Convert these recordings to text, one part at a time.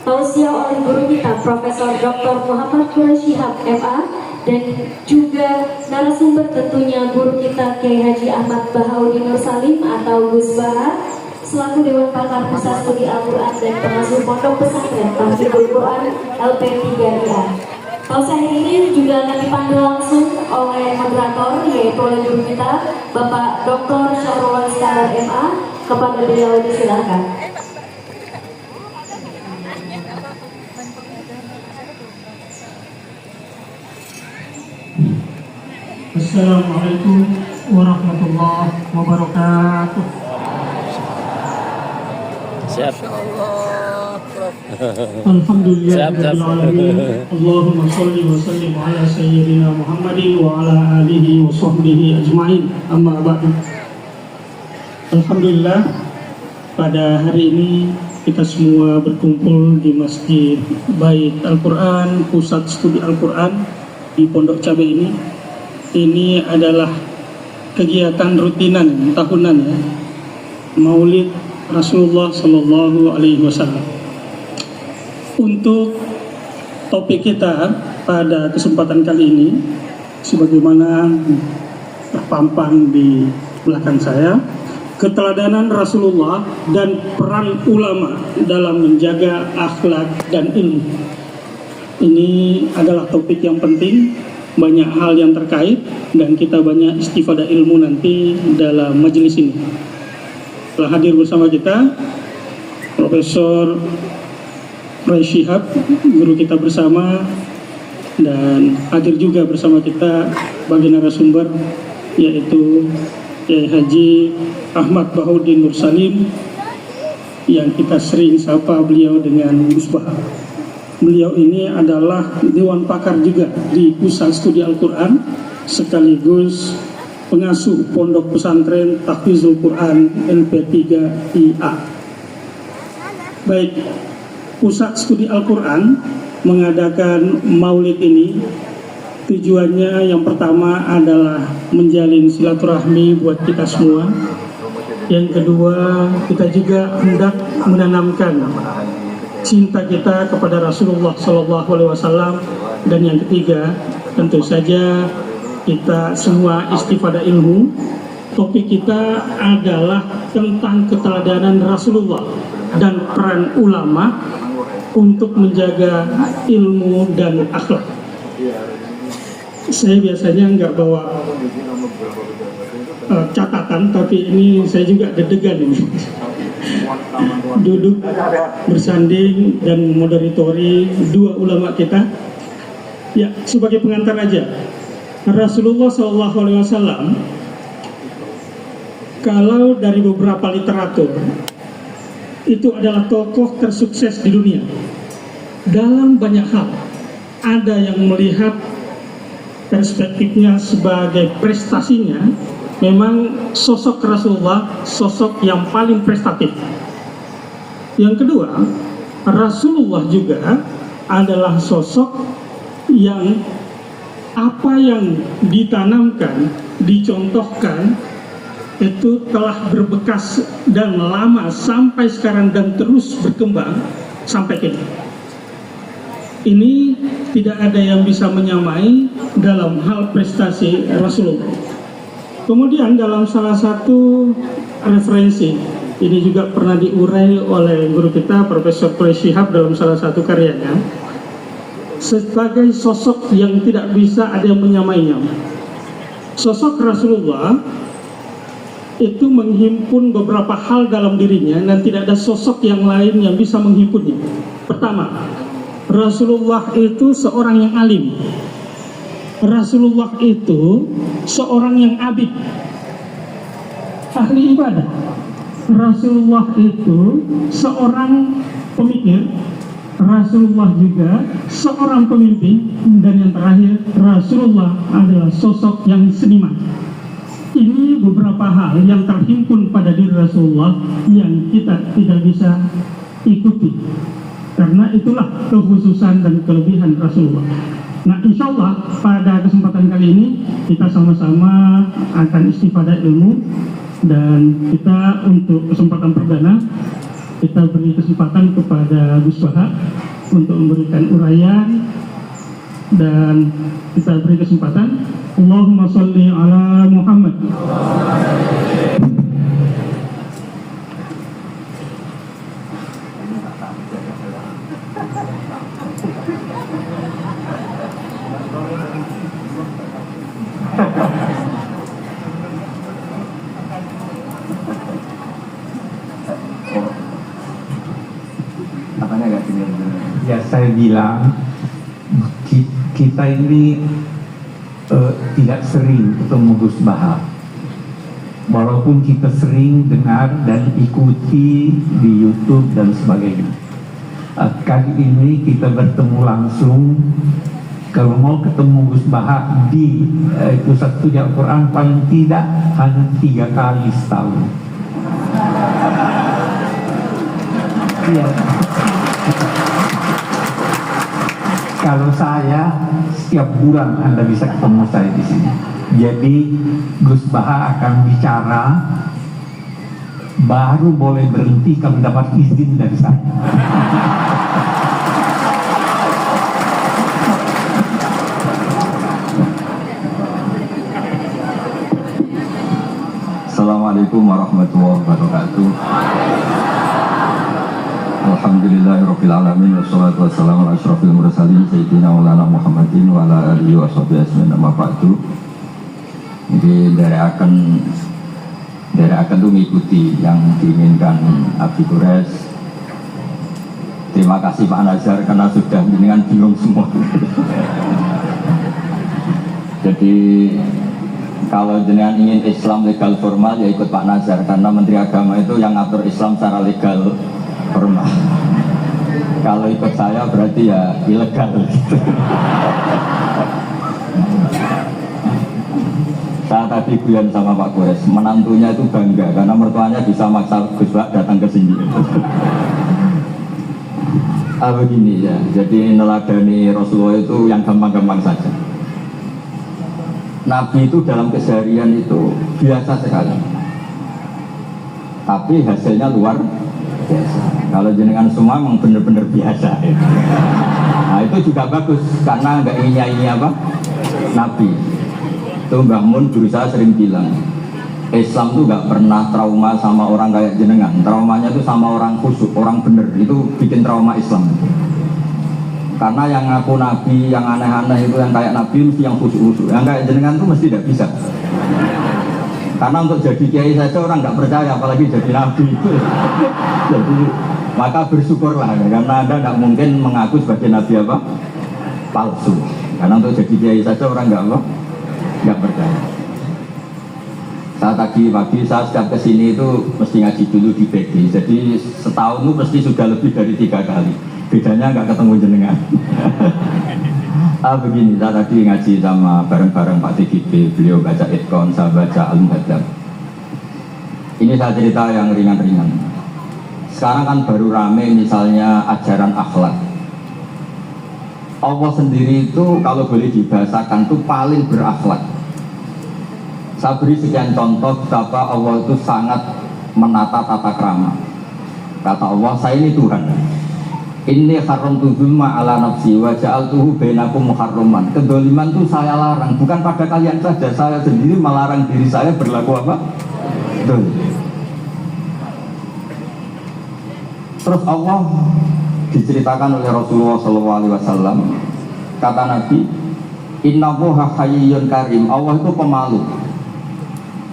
tausiah oleh guru kita Profesor Dr. Muhammad Quraisy Shihab MA, dan juga narasumber tentunya guru kita Kiai Haji Ahmad Bahaudin Nur Salim atau Gus Baha selaku Dewan Pakar Pusat Studi Al-Quran dan Pengasuh Pondok Pesantren Tahfidzul Quran LP3IA. Tausiah ini juga akan dipandu langsung oleh moderator, yaitu oleh guru kita Bapak Dr. Syahrul Iskandar MA. Kepada beliau disilakan. Assalamualaikum warahmatullahi wabarakatuh. Siap. Alhamdulillahirrahmanirrahim. Allahumma sholli wa sallim ala sayyidina Muhammadin wa ala alihi wa sahbihi ajma'in. Amma ba'du. Alhamdulillah, pada hari ini kita semua berkumpul di Masjid Bait Al-Quran, Pusat Studi Al-Quran di Pondok Cabe ini. Ini adalah kegiatan rutinan tahunan ya, Maulid Rasulullah Shallallahu Alaihi Wasallam. Untuk topik kita pada kesempatan kali ini, sebagaimana terpampang di belakang saya, keteladanan Rasulullah dan peran ulama dalam menjaga akhlak dan ilmu. Ini adalah topik yang penting, banyak hal yang terkait, dan kita banyak istifadah ilmu nanti dalam majelis ini. Telah hadir bersama kita Profesor Quraisy Shihab, guru kita bersama, dan hadir juga bersama kita bagi narasumber yaitu Kiai Haji Ahmad Bahaudin Nur Salim, yang kita sering sapa beliau dengan Gus Baha. Beliau ini adalah Dewan Pakar juga di Pusat Studi Al-Quran, sekaligus pengasuh Pondok Pesantren Tahfidzul Quran LP3IA. Baik, Pusat Studi Al-Quran mengadakan maulid ini, tujuannya yang pertama adalah menjalin silaturahmi buat kita semua. Yang kedua, kita juga hendak menanamkan cinta kita kepada Rasulullah SAW. Dan yang ketiga, tentu saja kita semua istifadah ilmu. Topik kita adalah tentang keteladanan Rasulullah dan peran ulama untuk menjaga ilmu dan akhlak. Saya biasanya nggak bawa catatan, tapi ini saya juga deg-degan ini. Duduk bersanding dan moderatori dua ulama kita. Ya, sebagai pengantar aja, Rasulullah SAW, kalau dari beberapa literatur, itu adalah tokoh tersukses di dunia dalam banyak hal. Ada yang melihat perspektifnya sebagai prestasinya, memang sosok Rasulullah sosok yang paling prestatif. Yang kedua, Rasulullah juga adalah sosok yang apa yang ditanamkan, dicontohkan, itu telah berbekas dan lama sampai sekarang dan terus berkembang sampai kini. Ini tidak ada yang bisa menyamai dalam hal prestasi Rasulullah. Kemudian dalam salah satu referensi, ini juga pernah diurai oleh guru kita Profesor Quraisy Shihab dalam salah satu karyanya, sebagai sosok yang tidak bisa ada yang menyamainya. Sosok Rasulullah itu menghimpun beberapa hal dalam dirinya dan tidak ada sosok yang lain yang bisa menghimpunnya. Pertama, Rasulullah itu seorang yang alim. Rasulullah itu seorang yang abid, ahli ibadah. Rasulullah itu seorang pemikir. Rasulullah juga seorang pemimpin. Dan yang terakhir, Rasulullah adalah sosok yang seniman. Ini beberapa hal yang terhimpun pada diri Rasulullah yang kita tidak bisa ikuti, karena itulah kekhususan dan kelebihan Rasulullah. Nah, insya Allah pada kesempatan kali ini kita sama-sama akan istifadah ilmu, dan kita untuk kesempatan perdana kita beri kesempatan kepada Gus Baha untuk memberikan uraian, dan kita beri kesempatan. Allahumma sholli ala Muhammad. Ya, saya bilang kita ini tidak sering ketemu Gus Baha, walaupun kita sering dengar dan ikuti di YouTube dan sebagainya. Kali ini kita bertemu langsung. Kalau mau ketemu Gus Baha di pusat studi Al-Quran, paling tidak hanya 3 kali setahun. Iya. Kalau saya setiap bulan Anda bisa ketemu saya di sini. Jadi Gus Baha akan bicara, baru boleh berhenti kalau dapat izin dari saya. Assalamualaikum warahmatullahi wabarakatuh. Alhamdulillahirabbil alamin, wassalatu wassalamu ala asyrofil mursalin sayyidina maulana Muhammadin wa ala alihi wa sahbihi ajmain, amma ba'du. Jadi dari akan tuh mengikuti yang diinginkan Abi Quraisy. Terima kasih Pak Nazar karena sudah dengan bingung semua. Jadi kalau jenengan ingin Islam legal formal ya ikut Pak Nazar, karena Menteri Agama itu yang ngatur Islam secara legal formal. Kalau ikut saya berarti ya ilegal gitu. Saya tadi guyon sama Pak Quraisy, menantunya itu bangga karena mertuanya bisa maksa Gus Bak datang ke sini. Begini ya, jadi neladani Rasulullah itu yang gampang-gampang saja. Nabi itu dalam keseharian itu biasa sekali, tapi hasilnya luar biasa. Kalau jenengan semua memang benar-benar biasa ya. Nah itu juga bagus, karena nggak ini apa Nabi. Itu Mbah Mun dulu saya sering bilang, Islam tuh nggak pernah trauma sama orang kayak jenengan. Traumanya tuh sama orang khusyuk, orang bener, itu bikin trauma Islam. Karena yang ngaku Nabi, yang aneh-aneh itu, yang kayak Nabi mesti yang khusyuk-khusyuk. Yang kayak jenengan tuh mesti tidak bisa. Karena untuk jadi kiai saja orang nggak percaya, apalagi jadi Nabi. Jadi maka bersyukurlah, karena Anda nggak mungkin mengaku sebagai Nabi apa? Palsu. Karena untuk jadi kiai saja orang nggak percaya. Saat pagi saya setiap kesini itu mesti ngaji dulu di PG. Jadi setahun itu pasti sudah lebih dari 3 kali. Bedanya nggak ketemu jenengan. Begini, saya tadi ngaji sama bareng-bareng Pak TGB, beliau baca Itkon, saya baca Al-Muhaddab. Ini saya cerita yang ringan-ringan. Sekarang kan baru rame misalnya ajaran akhlak. Allah sendiri itu kalau boleh dibahasakan itu paling berakhlak. Saya beri sekian contoh betapa Allah itu sangat menata tata krama. Kata Allah, saya ini Tuhan. Inni haramtu dzulma ala nafsi wa ja'altuhu bainakum muharraman. Kedoliman itu saya larang, bukan pada kalian saja, saya sendiri melarang diri saya berlaku apa? Dolim. Terus Allah diceritakan oleh Rasulullah SAW, kata Nabi, Innallaha hayyun karim. Allah itu pemalu.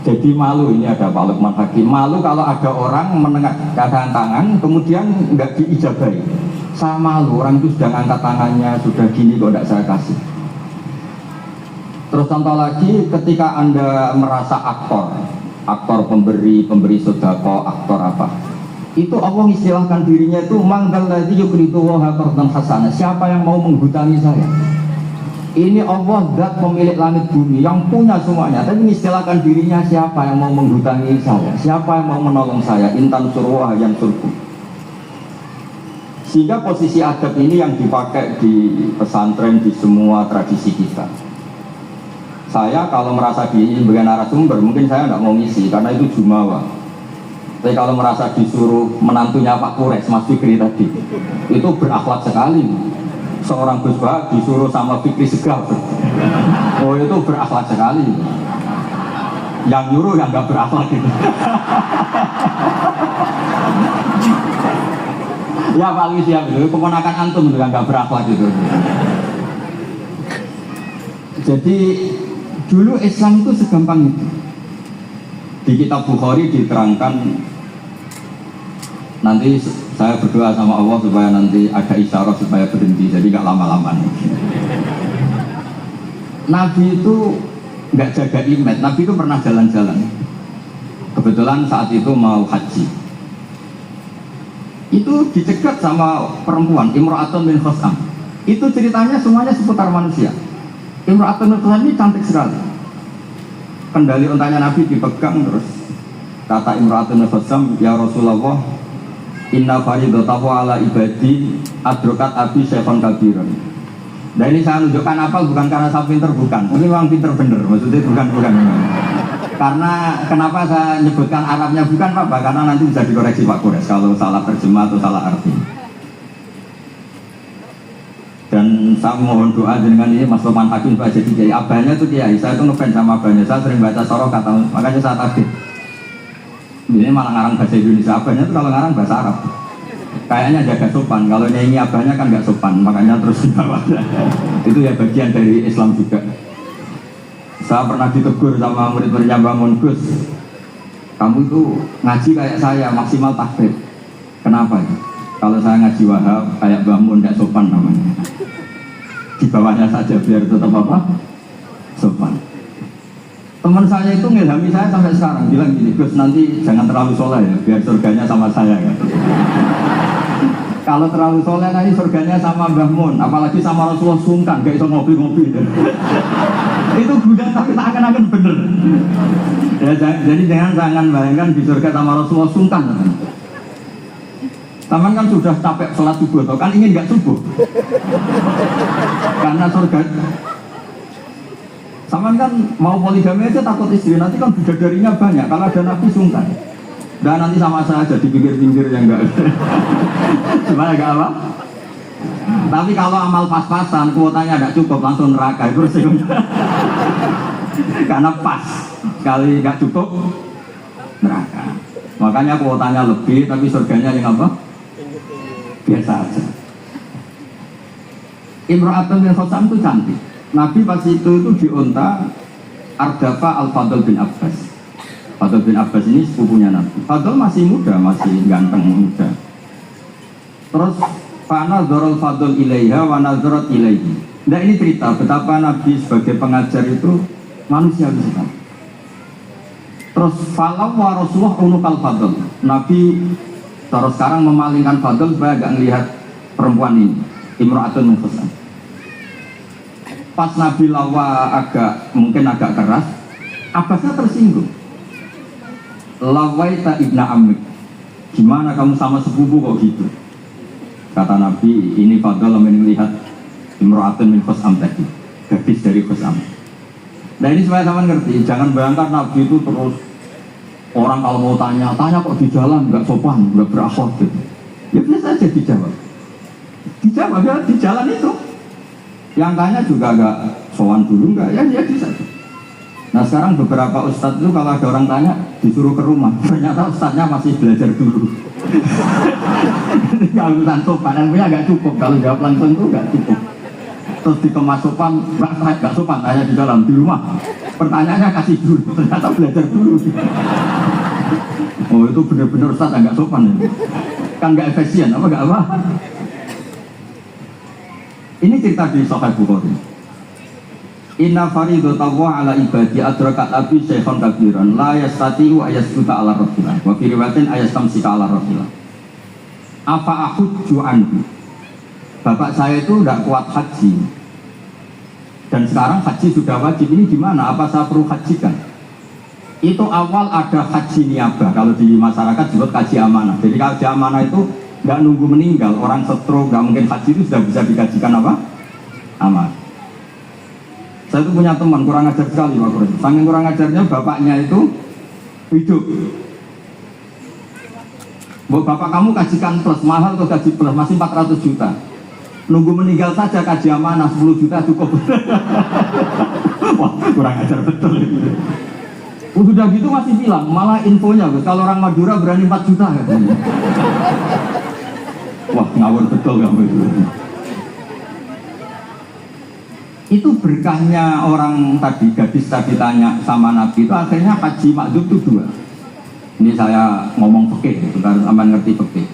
Jadi malu, ini ada Pak Luqman Hakim. Malu kalau ada orang menengahkan tangan kemudian nggak diijabahi. Saya malu, orang itu sudah ngangkat tangannya, sudah gini kok tidak saya kasih. Terus contoh lagi, ketika Anda merasa aktor pemberi sedekah, aktor apa, itu Allah istilahkan dirinya itu mangdalladzi yuqridu wa qardan hasanah. Siapa yang mau menghutangi saya? Ini Allah zat pemilik langit bumi yang punya semuanya, tapi istilahkan dirinya siapa yang mau menghutangi saya, siapa yang mau menolong saya, intan surwah yang surku. Sehingga posisi adab ini yang dipakai di pesantren, di semua tradisi kita. Saya kalau merasa diri sebagai narasumber, mungkin saya nggak mau ngisi karena itu jumawa. Tapi kalau merasa disuruh menantunya Pak Kures, Mas Fikri tadi, itu berakhlak sekali. Seorang Gus Bah disuruh sama Fikri Segaf. Oh itu berakhlak sekali. Yang nyuruh yang nggak berakhlak gitu. Ya Pak Luis ya, itu keponakan antum juga nggak berakhlak gitu. Jadi dulu Islam itu segampang itu. Di kitab Bukhari diterangkan, nanti saya berdoa sama Allah supaya nanti ada isyarat supaya berhenti, jadi nggak lama-lama. Nabi itu nggak jaga image, Nabi itu pernah jalan-jalan. Kebetulan saat itu mau haji. Itu dicegat sama perempuan, Imra'atun min Khosam. Itu ceritanya semuanya seputar manusia. Imra'atun min Khosam ini cantik sekali. Kendali untanya Nabi dipegang terus. Kata Imra'atun min Khosam, ya Rasulullah, inna faridatahu ala ibadi adrokat abi syekhon kabiran. Nah ini saya menunjukkan apa bukan karena saya pinter, bukan. Ini memang pinter bener, maksudnya bukan. Karena kenapa saya nyebutkan Arabnya bukan apa? Karena nanti bisa dikoreksi Pak Kures kalau salah terjemah atau salah arti. Dan saya mohon doa dengan ini Mas Loman Hakim Pak jadi kiai. Abahnya itu kiai, saya itu ngefans sama abahnya. Saya sering baca soroh kata, makanya saya takut. Ini malah ngarang bahasa Indonesia, abahnya itu kalau ngarang bahasa Arab. Kayaknya jaga sopan, kalau nyanyi abahnya kan nggak sopan, makanya terus dibawa. Itu ya bagian dari Islam juga. Saya pernah ditegur sama murid-muridnya Bangun, Gus, kamu itu ngaji kayak saya, maksimal takbir. Kenapa ya? Kalau saya ngaji Wahab, kayak Bangun, nggak sopan namanya. Di bawahnya saja biar tetap apa? Sopan. Teman saya itu ngilhami saya sampai sekarang, bilang gini, Gus nanti jangan terlalu soleh ya, biar surganya sama saya ya. Kalau terlalu soleh nanti surganya sama Mbah Mun, apalagi sama Rasulullah sungkan, gak bisa ngopi-ngopi. Itu budak tapi akan bener. Ya, jadi jangan bayangkan di surga sama Rasulullah sungkan. Taman kan sudah capek sholat subuh, toh kan ingin gak subuh. Karena surga. Saman kan mau poligami aja takut istri, nanti kan bidadarinya banyak. Kalau ada nabi sungkan. Dan nanti sama saya aja di pinggir-pinggir yang enggak. Supaya enggak apa? Tapi kalau amal pas-pasan, kuotanya enggak cukup, langsung neraka. Itu resiko. Karena pas, sekali enggak cukup, neraka. Makanya kuotanya lebih, tapi surganya yang apa? Biasa aja. Imra'atun min Khosam itu cantik. Nabi pas itu diunta Ardafa Al-Fadl bin Abbas. Fadl bin Abbas ini sepupunya Nabi. Fadl masih muda, masih ganteng muda. Terus Fana Dzarul Fadl ilaiha wa nadzarat ilaihi. Nah ini cerita betapa Nabi sebagai pengajar itu manusia bisa. Terus falau wa Rasulullah unukal Fadl. Nabi terus sekarang memalingkan Fadl supaya agak melihat perempuan ini, Imra'atun min Khosam. Pas Nabi lawa mungkin agak keras, Abbasnya tersinggung. Lawaita ibna amik, gimana kamu sama sepupu kok gitu? Kata Nabi, ini Fadl melihat Imra'atun min Khosam tadi, gadis dari Khosam. Nah ini supaya sama ngerti, jangan bayangkan Nabi itu terus orang kalau mau tanya kok di jalan nggak sopan, nggak berakhlak gitu. Ya biasa aja dijawab ya di jalan itu. Yang tanya juga nggak sowan dulu nggak, ya dia bisa. Nah sekarang beberapa ustadz itu kalau ada orang tanya disuruh ke rumah, ternyata ustadznya masih belajar dulu. Kalau urusan sopan, ilmunya nggak cukup, kalau jawab langsung itu nggak cukup. Terus dikemas sopan, nggak sopan, tanya di dalam, di rumah. Pertanyaannya kasih dulu, ternyata belajar dulu. Oh itu benar-benar ustadz nggak sopan ya. Kan nggak efisien, apa nggak apa? Ini cerita di Sahih Bukhari. Inna faridatahu ala ibadi adrakat abi syekhon kabiran la yastati'u ayasbuta ala rafilah wa fi riwayatin ayastamsika ala rafilah. Apa ahujju anhu? Bapak saya itu tidak kuat haji. Dan sekarang haji sudah wajib, ini gimana? Apa saya perlu hajikan? Itu awal ada haji niabah. Kalau di masyarakat disebut haji amanah. Jadi haji amanah itu nggak nunggu meninggal, orang stroke nggak mungkin haji itu sudah bisa digajikan apa? Amanah. Saya itu punya teman kurang ajar sekali Pak Kures. Saking kurang ajarnya bapaknya itu hidup. Bapak kamu kajikan plus mahal atau gaji plus masih 400 juta. Nunggu meninggal saja kaji amanah 10 juta cukup. Wah, kurang ajar betul itu. Udah gitu masih bilang, malah infonya kalau orang Madura berani 4 juta katanya. Wah, ngawur betul kamu itu. Itu berkahnya orang tadi, gadis tadi tanya sama Nabi itu akhirnya haji makdum itu 2. Ini saya ngomong fikih, itu harus aman ngerti fikih.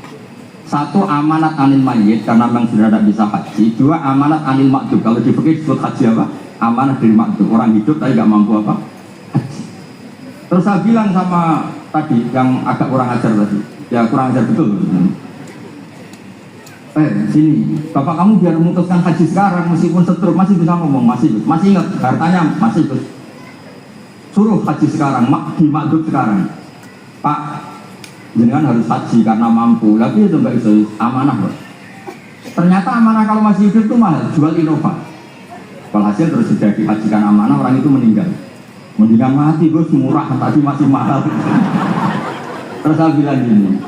1 amanat anil mayyit karena memang sudah tidak bisa haji. 2 amanat anil makdum. Kalau di fikih disebut haji apa? Amanat dari makdum. Orang hidup tapi nggak mampu apa? Haji. Terus saya bilang sama tadi yang agak kurang ajar tadi, ya kurang ajar betul. Sini, bapak kamu biar memutuskan haji sekarang meskipun setruk masih bisa ngomong, masih ingat hartanya masih suruh haji sekarang, di makdum sekarang. Pak, jenengan harus haji karena mampu, tapi itu nggak bisa amanah loh. Ternyata amanah kalau masih hidup itu mahal, jual Innova. Walhasil terus sudah dihajikan amanah, orang itu meninggal. Mendingan mati, Gus, murah, tapi masih mahal. Terus saya bilang gini,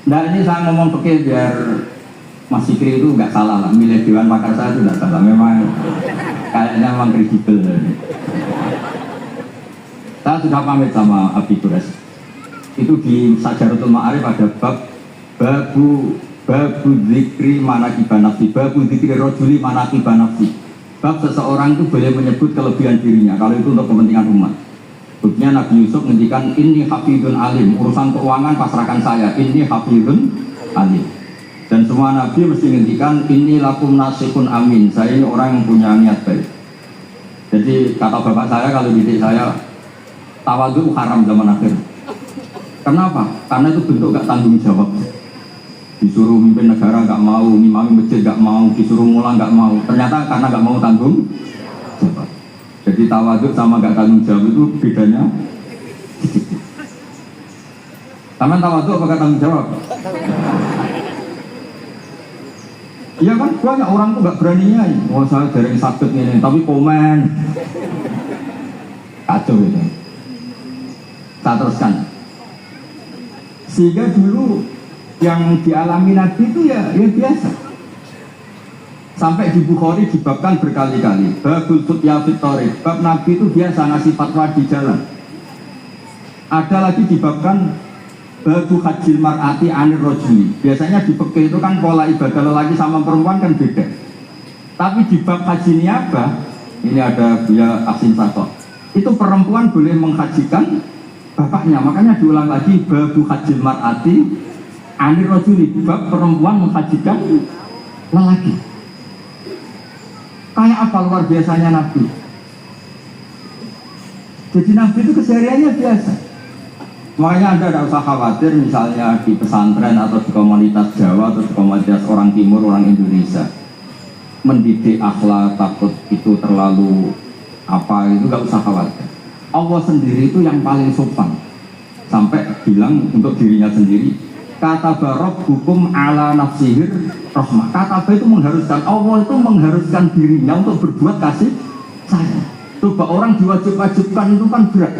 nah ini saya ngomong pakai biar Mas Fikri itu nggak salah lah, milih Dewan Pakar saya itu nggak salah, memang kayaknya memang kredibel. Saya sudah pamit sama Abi Kures. Itu di Sajaratul Ma'arif ada babu zikri manaqiban nafsi, babu zikri rojuli manaqiban nafsi. Bab seseorang itu boleh menyebut kelebihan dirinya kalau itu untuk kepentingan umat. Buktinya Nabi Yusuf ngendikan ini hafidun alim, urusan keuangan pasrahkan saya, ini hafidun alim. Dan semua Nabi mesti ngendikan ini lakum nasihun amin, saya ini orang yang punya niat baik. Jadi kata bapak saya kalau didik saya, tawadhu haram zaman akhir. Kenapa? Karena itu bentuk gak tanggung jawab. Disuruh mimpin negara gak mau, ngimami masjid gak mau, disuruh mulang gak mau. Ternyata karena gak mau tanggung jawab. Jadi tawadhu sama gak tanggung jawab itu bedanya sedikit. Taman tawadhu apa gak tanggung jawab? Iya kan, banyak orang tuh gak berani nyai. Wah saya jaring sakit ini, tapi komen. Kacau itu. Saya teruskan. Sehingga dulu yang dialami Nabi itu ya biasa. Sampai di Bukhari dibabkan berkali-kali. Babul futya fit thariq. Bab Nabi itu biasa ngasih fatwa di jalan. Ada lagi dibabkan babu hajil mar'ati anir rojuli. Biasanya di fikih itu kan pola ibadah lelaki sama perempuan kan beda. Tapi di bab haji niabah, ini ada Buya Asin Sato, itu perempuan boleh menghajikan bapaknya. Makanya diulang lagi babu hajil mar'ati anir rojuli, bab perempuan menghajikan lelaki. Kayak apa luar biasanya Nabi. Jadi Nabi itu kesehariannya biasa. Makanya Anda tidak usah khawatir misalnya di pesantren atau di komunitas Jawa atau di komunitas orang Timur, orang Indonesia mendidik akhlak, takut itu terlalu apa, itu gak usah khawatir. Allah sendiri itu yang paling sopan. Sampai bilang untuk dirinya sendiri, kata barok hukum ala nafsihir rahmah. Kata itu mengharuskan, Allah itu mengharuskan dirinya untuk berbuat kasih sayang. Coba orang diwajib-wajibkan itu kan berat.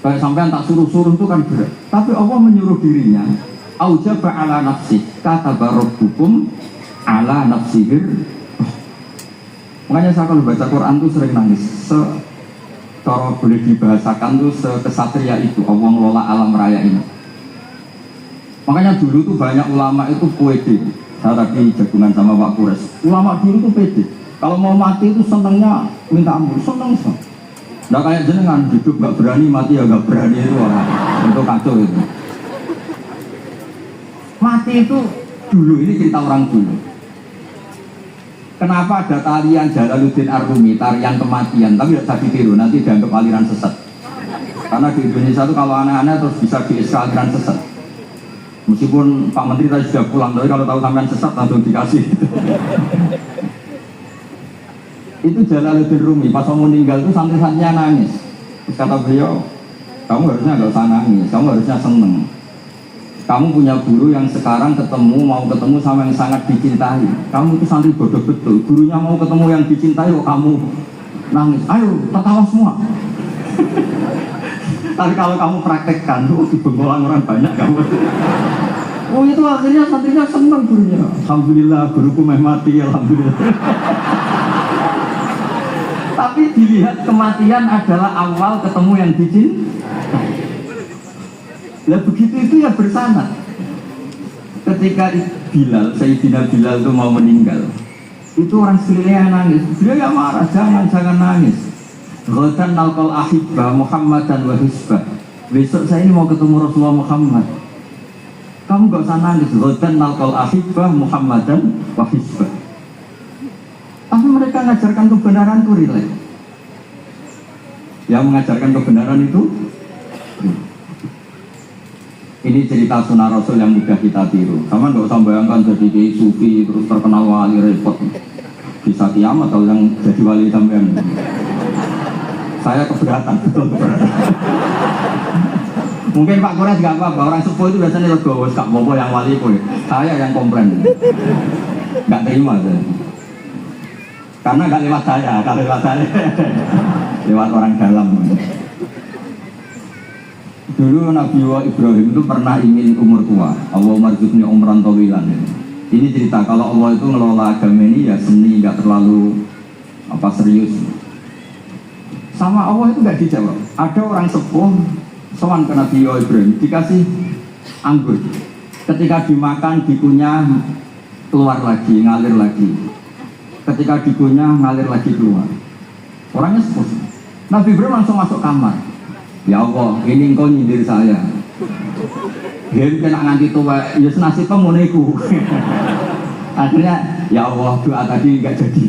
Kayak sampai tak suruh-suruh itu kan berat. Tapi Allah menyuruh dirinya, aujaba ala nafsih, kata barok hukum ala nafsihir. Makanya saya kalau baca Quran tuh sering nangis. Kalau boleh dibahasakan tuh sekesatria itu Allah ngelola alam raya ini. Makanya dulu tuh banyak ulama itu pede. Saya tadi jagungan sama Pak Kures. Ulama dulu tuh pede. Kalau mau mati itu senangnya minta ampun, senang. Nah kayak jenengan hidup gak berani, mati ya gak berani, itu orang itu kacau itu. Mati itu dulu, ini cerita orang dulu. Kenapa ada tarian Jalaluddin Ar-Rumi, tarian kematian, tapi tidak bisa ditiru, nanti dianggap aliran sesat. Karena di Indonesia itu kalau aneh-aneh terus bisa diistilah aliran sesat. Meskipun Pak Menteri tadi sudah pulang, tapi kalau tahu sampean sesat langsung dikasih. Itu Jalaluddin Rumi, pas mau meninggal itu santri-santrinya nangis. Terus kata beliau, kamu harusnya nggak usah nangis, kamu harusnya seneng. Kamu punya guru yang sekarang mau ketemu sama yang sangat dicintai. Kamu itu santri bodoh betul, gurunya mau ketemu yang dicintai, kamu nangis. Ayo, tertawa semua. Tapi kalau kamu praktekkan, di Bengkolang orang banyak kamu. Oh itu akhirnya santrinya senang gurunya. Alhamdulillah guruku mati, alhamdulillah. Tapi dilihat kematian adalah awal ketemu yang dicintai. Nah begitu itu ya bersanad. Ketika Bilal, Sayyidina Bilal itu mau meninggal, itu orang sekelilingnya nangis. Beliau ya marah, jangan nangis. Ghadan nalqal ahibba Muhammadan wa hisbah. Besok saya ini mau ketemu Rasulullah Muhammad. Kamu gak usah nangis. Ghadan nalqal ahibba Muhammadan wa hisbah. Tapi mereka mengajarkan kebenaran itu rileks. Yang mengajarkan kebenaran itu ini cerita sunnah Rasul yang mudah kita tiru. Sama nggak usah bayangkan jadi kiai sufi terus terkenal wali repot. Bisa kiamat atau yang jadi wali sampean. Saya keberatan, betul keberatan. Mungkin Pak Kores nggak apa-apa. Orang sepuh itu biasanya legowo, gak bobo yang wali pun. Saya yang komplain, nggak terima saya. Karena nggak lewat saya, kalau lewat saya lewat orang dalam. Dulu Nabi Ibrahim itu pernah ingin umur tua. Allah marzuqni umran tawilan. Ini cerita kalau Allah itu ngelola agama ini ya seni, nggak terlalu serius. Sama Allah itu nggak dijawab. Ada orang sepuh sowan ke Nabi Ibrahim dikasih anggur. Ketika dimakan dikunyah keluar lagi, ngalir lagi. Ketika dikunyah ngalir lagi keluar. Orangnya sepuh. Nabi Ibrahim langsung masuk kamar. Ya Allah, ini engkau nyindir saya. Dia kena nganti tua, ya senasib pemuniku. Akhirnya, ya Allah, doa tadi nggak jadi.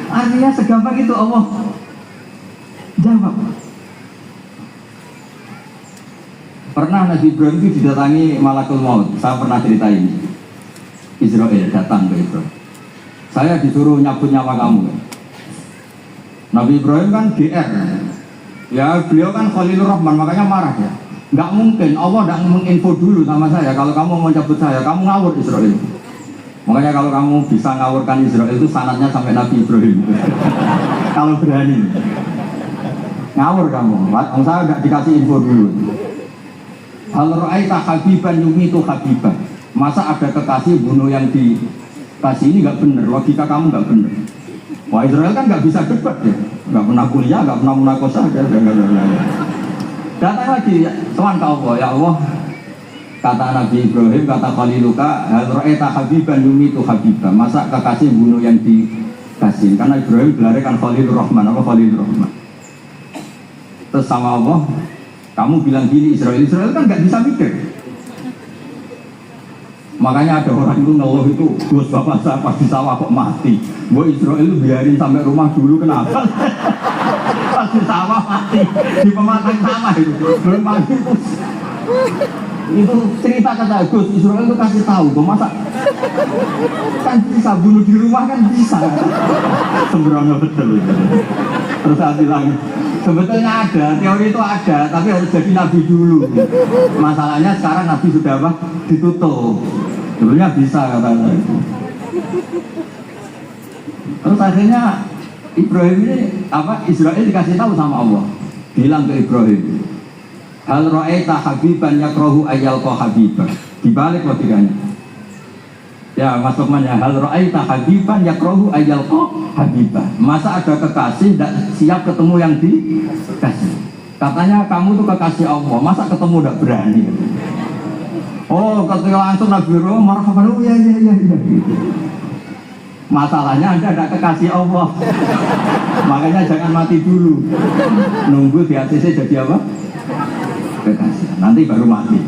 Artinya segampang itu Allah jawab. Pernah Nabi Ibrahim itu didatangi Malakul Maut. Saya pernah cerita ini. Israel datang ke Ibrahim. Saya disuruh nyabut nyawa kamu. Nabi Ibrahim kan GR. Ya beliau kan Khalilur Rahman, makanya marah ya. Nggak mungkin, Allah nggak menginfo dulu sama saya. Kalau kamu mau cabut saya, kamu ngawur Israel. Makanya kalau kamu bisa ngawurkan Israel itu sanadnya sampai Nabi Ibrahim. Kalau berani ngawur kamu, saya nggak dikasih info dulu. Hal ra'aita habiban yumitu habiban. Masa ada kekasih bunuh yang dikasih, ini nggak bener. Logika kamu nggak bener. Wah Israel kan nggak bisa debat ya. Nggak pernah kuliah, nggak pernah munakosah. Datang lagi, tuan ke Allah, ya Allah. Kata Nabi Ibrahim, kata Khaliluka, hal ra'aita habiban yumitu habiban. Masa kekasih bunuh yang dikasih? Karena Ibrahim gelarnya kan Khalilur Rahman, apa Khalilur Rahman. Terus sama Allah, kamu bilang gini Israel kan nggak bisa mikir. Makanya ada orang itu ngeluh itu, bos bapak saya pas di sawah kok mati. Gue Israel itu biarin sampai rumah dulu, kenapa? Pas di sawah mati, di pematang sawah itu belum mati. Itu cerita kata Gus, Israel itu kasih tahu, tuh masa kan bisa bunuh di rumah kan bisa. Sembrono betul. Terus saya bilang, sebetulnya ada, teori itu ada, tapi harus jadi nabi dulu. Masalahnya sekarang nabi sudah apa? Ditutup. Sebenarnya bisa katanya. Terus akhirnya Ibrahim ini Israel dikasih tahu sama Allah. Bilang ke Ibrahim, hal ra'aita habiban yakrahu ayyalqa habiban. Dibalik logikanya. Ya Mas Lukman ya, hal ra'aita habiban yakrahu ayyalqa habiban. Masa ada kekasih tidak siap ketemu yang dikasih. Katanya kamu tuh kekasih Allah, masa ketemu tidak berani. Oh, ketika langsung Nabi Ibrahim marhaban, oh iya. Masalahnya Anda ada kekasih Allah. Makanya jangan mati dulu. Nunggu di ACC jadi apa? Kekasih. Nanti baru mati.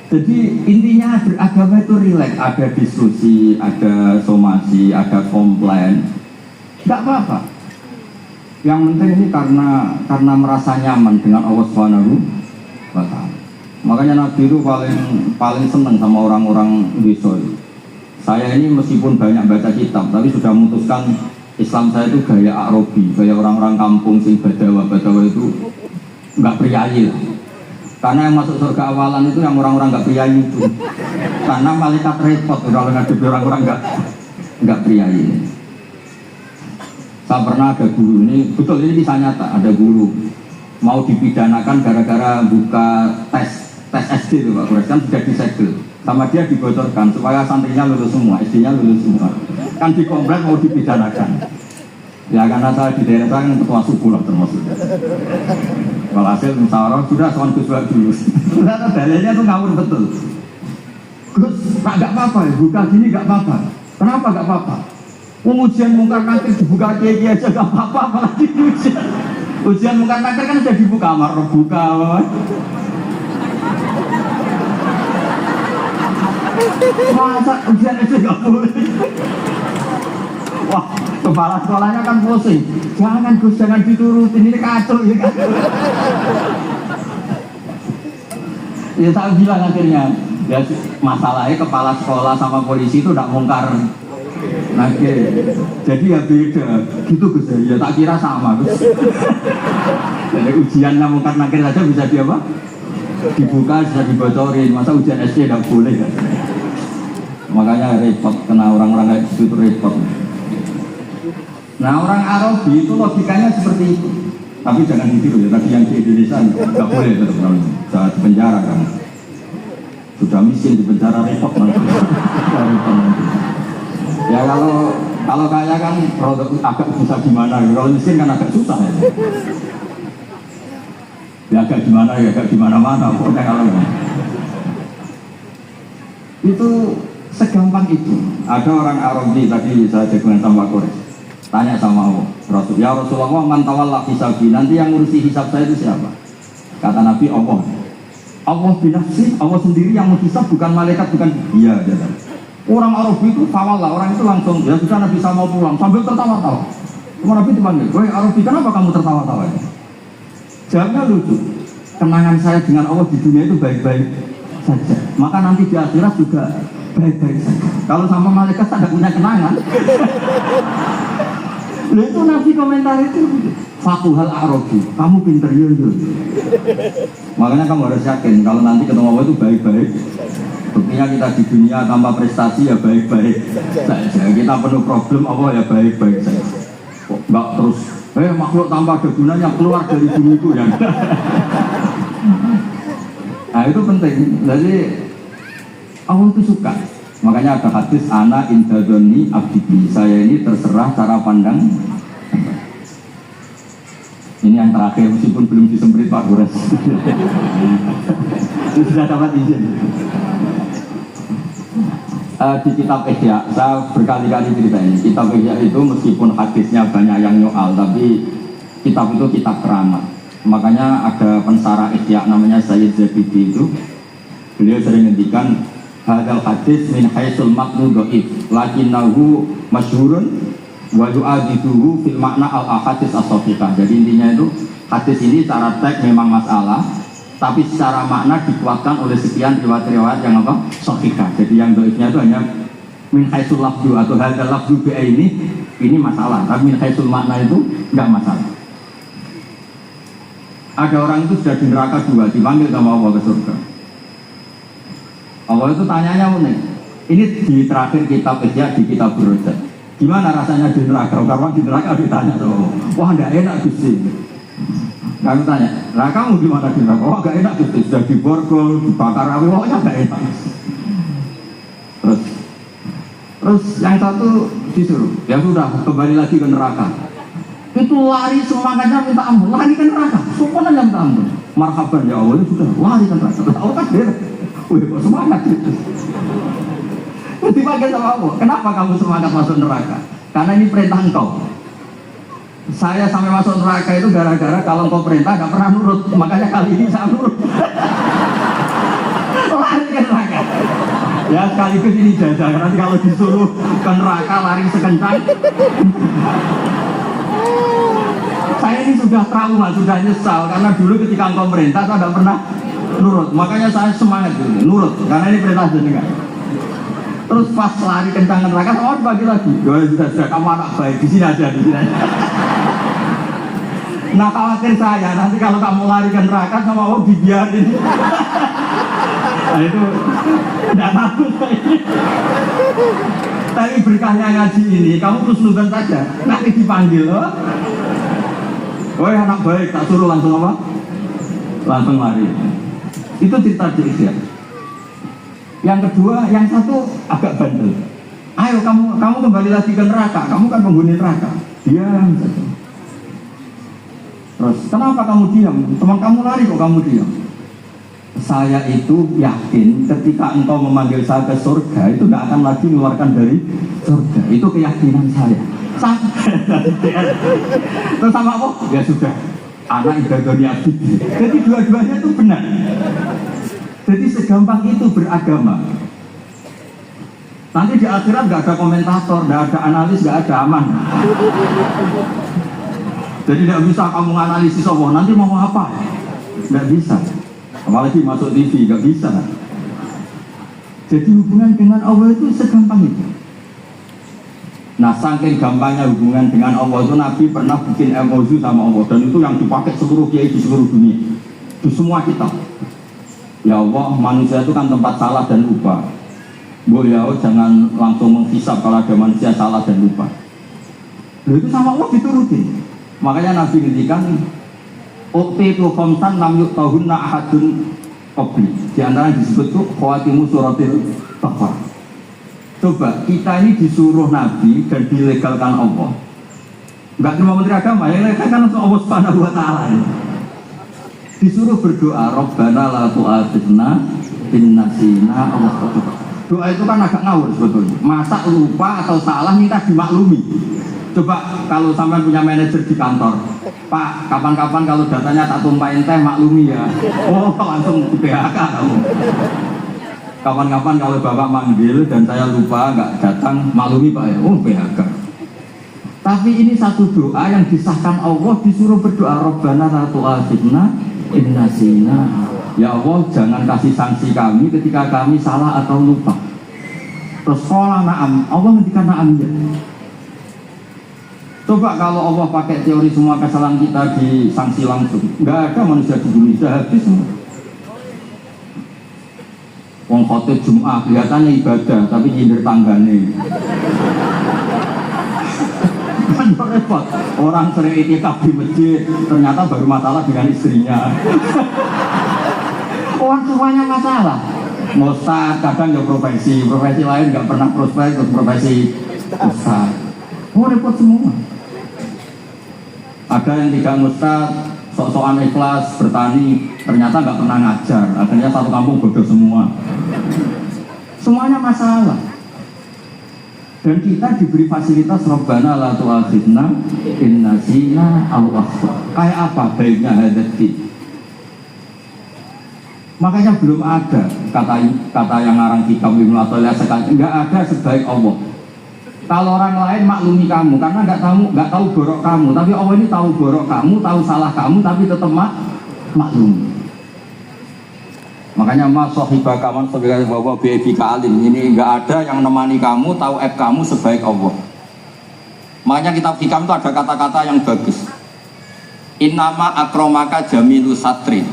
Jadi intinya beragama itu rileks, ada diskusi, ada somasi, ada komplain. Enggak apa-apa. Yang penting ini karena merasa nyaman dengan Allah Subhanahu wa Ta'ala. Makanya Nabi itu paling senang sama orang-orang desa. Saya ini meskipun banyak baca kitab, tapi sudah memutuskan Islam saya itu gaya Arabi, gaya orang-orang kampung sing badawa itu nggak priayi lah. Karena yang masuk surga awalan itu yang orang-orang nggak priayi itu. Karena malaikat repot kalau ngadepi orang-orang nggak priayi. Saya pernah ada guru, ini betul, ini kisah nyata, ada guru mau dipidanakan gara-gara buka tes SD itu Pak Kures, kan sudah disegel sama dia dibocorkan supaya santrinya lulus semua, SD-nya lulus semua, kan di komplek mau dipidanakan. Ya karena saya di daerah saya kan ketua suku lah termasuk. Kalau hasil musyawarah sudah soal Gus dulu. Ternyata dalilnya tuh ngawur betul. Gus, Pak nggak apa-apa ya, buka gini nggak apa-apa. Kenapa nggak apa-apa? Ujian mungkar nakir dibuka kiai aja nggak apa-apa, apalagi ujian mungkar nakir kan sudah dibuka, amar buka. Masa ujian itu nggak boleh? Wah, kepala sekolahnya kan pusing. Jangan Gus, jangan diturutin, ini kacau ya kan. Ya saya bilang akhirnya, ya masalahnya kepala sekolah sama polisi itu tidak mungkar nakir. Jadi ya beda, gitu Gus ya tak kira sama Gus. Jadi ujiannya mungkar nakir saja bisa dia apa? Dibuka, bisa dibocorin, masa ujian SD tidak boleh kan? Makanya repot, kena orang-orang kayak gitu repot. Nah orang Arabi itu logikanya seperti itu, tapi jangan ditiru ya. Tadi yang di Indonesia nggak boleh tetap bisa di penjara kan. Sudah miskin di penjara repot nanti. Ya kalau kaya kan agak susah gimana, kalau miskin kan agak susah ya. Ya agak gimana ya agak gimana-mana pokoknya kalau itu segampang itu. Ada orang Arabi tadi saya jagungan sama Kores. Tanya sama Allah, Rasul, ya Rasulullah, man tawalla hisabi, nanti yang ngurusi hisab saya itu siapa? Kata Nabi, Allah. Allah binafsi, Allah sendiri yang menghisab, bukan malaikat, bukan dia. Orang Arabi itu tawalla, orang itu langsung, ya sudah Nabi saya mau pulang, sambil tertawa-tawa. Cuma Nabi dipanggil, woi Arabi, kenapa kamu tertawa-tawa? Jawabnya lucu, kenangan saya dengan Allah di dunia itu baik-baik saja. Maka nanti di akhirat juga baik-baik saja. Kalau sama malaikat saya tidak punya kenangan. Lalu itu Nabi komentar itu Fakuhal Arabi, kamu pinter ya. Makanya kamu harus yakin kalau nanti ketemu Allah itu baik-baik. Buktinya kita di dunia tanpa prestasi ya baik-baik saja. Kita penuh problem Allah ya baik-baik saja. Enggak terus makhluk tanpa ada gunanya keluar dari bumi itu ya. Nah itu penting. Jadi Allah itu suka. Makanya ada hadis ana indadoni abdi, saya ini terserah cara pandang. Ini yang terakhir meskipun belum disemprit Pak Kures. Sudah dapat izin. Di kitab Ihya, saya berkali-kali cerita ini. Kitab Ihya itu meskipun hadisnya banyak yang nyoal, tapi kitab itu kitab keramat. Makanya ada pensara Ihya namanya Sayyid Zabidi itu. Beliau sering ngendikan hadal hadis min haitsul matnu dhaif lakinnahu masyhurun wa yu'adiduhu fil makna al ahadits as-sahihah. Jadi intinya itu hadis ini secara teks memang masalah, tapi secara makna dikuatkan oleh sekian riwayat-riwayat yang apa? Sahihah. Jadi yang dhaifnya itu hanya min haitsul lafzu atau hadal lafzu bi ini masalah, tapi min haitsul makna itu enggak masalah. Ada orang itu sudah di neraka 2 dipanggil sama Allah ke surga. Allah itu tanyanya unik. Ini di terakhir kitab Ihya di kitab Burujat. Gimana rasanya di neraka? Karena di neraka ditanya tuh, wah nggak enak Gusti. Kami tanya, nah kamu gimana di neraka? Wah nggak enak Gusti, sudah diborgol, dibakar api, pokoknya nggak enak. Terus yang satu disuruh, ya sudah kembali lagi ke neraka. Itu lari semangatnya minta ampun, lari ke neraka, semuanya minta ampun. Marhaban ya Allah, itu sudah lari ke neraka. Allah kan beres. Wih, kok semangat itu? Dipanggil sama Allah, kenapa kamu semangat masuk neraka? Karena ini perintah engkau. Saya sampai masuk neraka itu gara-gara kalau engkau perintah gak pernah nurut. Makanya kali ini saya nurut. Lari ke neraka. Ya sekaligus ini jajah, nanti kalau disuruh ke neraka lari sekencang. Saya ini sudah trauma, sudah nyesal. Karena dulu ketika engkau perintah saya gak pernah nurut, makanya saya semangat dulu, nurut, karena ini perintah jenengan. Terus pas lari kencang neraka, oh dibagi lagi. Sudah, kamu anak baik, di sini aja, di sini aja. Nah khawatir saya, nanti kalau kamu lari ke neraka sama Allah dibiarin. Nah itu tidak tahu. Tapi berkahnya ngaji ini, kamu khusnudzon saja. Nanti dipanggil, oh, woi anak baik, tak suruh langsung apa? Langsung lari. Itu cerita di Ikhya. Yang kedua, yang satu agak bandel. Ayo kamu kembali lagi ke neraka. Kamu kan penghuni neraka. Diam saja. Terus kenapa kamu diam? Teman kamu lari kok kamu diam? Saya itu yakin ketika engkau memanggil saya ke surga itu tidak akan lagi mengeluarkan dari surga. Itu keyakinan saya. Terus sama apa? Ya sudah. Anak ibadahnya abdi. Jadi dua-duanya itu benar. Jadi segampang itu beragama. Nanti di akhirat nggak ada komentator, nggak ada analis, nggak ada aman. Jadi tidak bisa kamu analisis Allah. Nanti mau apa? Nggak bisa. Apalagi masuk TV, nggak bisa. Jadi hubungan dengan Allah itu segampang itu. Nah, saking gampangnya hubungan dengan Allah itu Nabi pernah bikin MOU sama Allah, dan itu yang dipakai seluruh kiai di seluruh dunia, di semua kitab. Ya Allah, manusia itu kan tempat salah dan lupa. Beliau jangan langsung menghisap kalau ada manusia salah dan lupa. Lalu itu sama Allah dituruti. Makanya Nabi ngendikan, "Ukti tu khamsan lam yu'tahunna ahadun qabli." Di antara yang disebut itu khawatimu suratil Baqarah. Coba kita ini disuruh Nabi dan dilegalkan Allah. Enggak cuma Menteri Agama, yang legalkan langsung Allah Subhanahu wa Ta'ala. Disuruh berdoa, Rabbana la tu'akhidna in nasina Allah. Doa itu kan agak ngawur sebetulnya. Masa lupa atau salah minta dimaklumi. Coba kalau sampai punya manajer di kantor, Pak, kapan-kapan kalau datanya tak tumpahin teh maklumi ya. Oh, langsung di PHK kamu. Kapan-kapan kalau Bapak manggil dan saya lupa nggak datang, maklumi Pak ya. Oh, PHK. Tapi ini satu doa yang disahkan Allah, disuruh berdoa, Rabbana la tu'akhidna in nasina. Ya Allah, jangan kasih sanksi kami ketika kami salah atau lupa. Terus qala na'am, Allah ngendikan na'am ya. Coba kalau Allah pakai teori semua kesalahan kita disanksi langsung, nggak ada manusia di dunia, sudah habis semua. Wong khotib Jum'ah kelihatannya ibadah tapi nyindir tanggane. Kan repot. Orang sering itikaf di masjid ternyata baru masalah dengan istrinya. Orang semuanya masalah. Ustaz kadang ya profesi lain nggak pernah prospek untuk profesi ustaz. Oh repot semua. Ada yang tidak ustaz, sok-sokan ikhlas bertani, ternyata nggak pernah ngajar, akhirnya satu kampung bodoh semua. Semuanya masalah. Dan kita diberi fasilitas Rabbana la tu'akhidna in nasina aw akhtana. Kayak apa baiknya hadati? Makanya belum ada kata yang ngarang kitab Ibnu Athaillah sekali, nggak ada sebaik Allah. Kalau orang lain maklumi kamu karena nggak tahu borok kamu, tapi Allah ini tahu borok kamu, tahu salah kamu, tapi tetap maklum. Makanya mas sohibah kaman sebagai bawa bi'ifika alim, ini nggak ada yang nemani kamu, tahu aib kamu sebaik Allah. Makanya kitab hikam itu ada kata-kata yang bagus. Innama akromaka jamilu satri.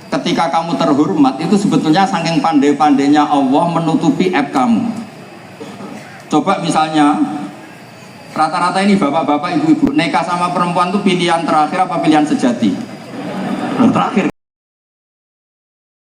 Ketika kamu terhormat itu sebetulnya saking pandai-pandainya Allah menutupi aib kamu. Coba misalnya rata-rata ini bapak-bapak, ibu-ibu nikah sama perempuan itu pilihan terakhir apa pilihan sejati? Terakhir.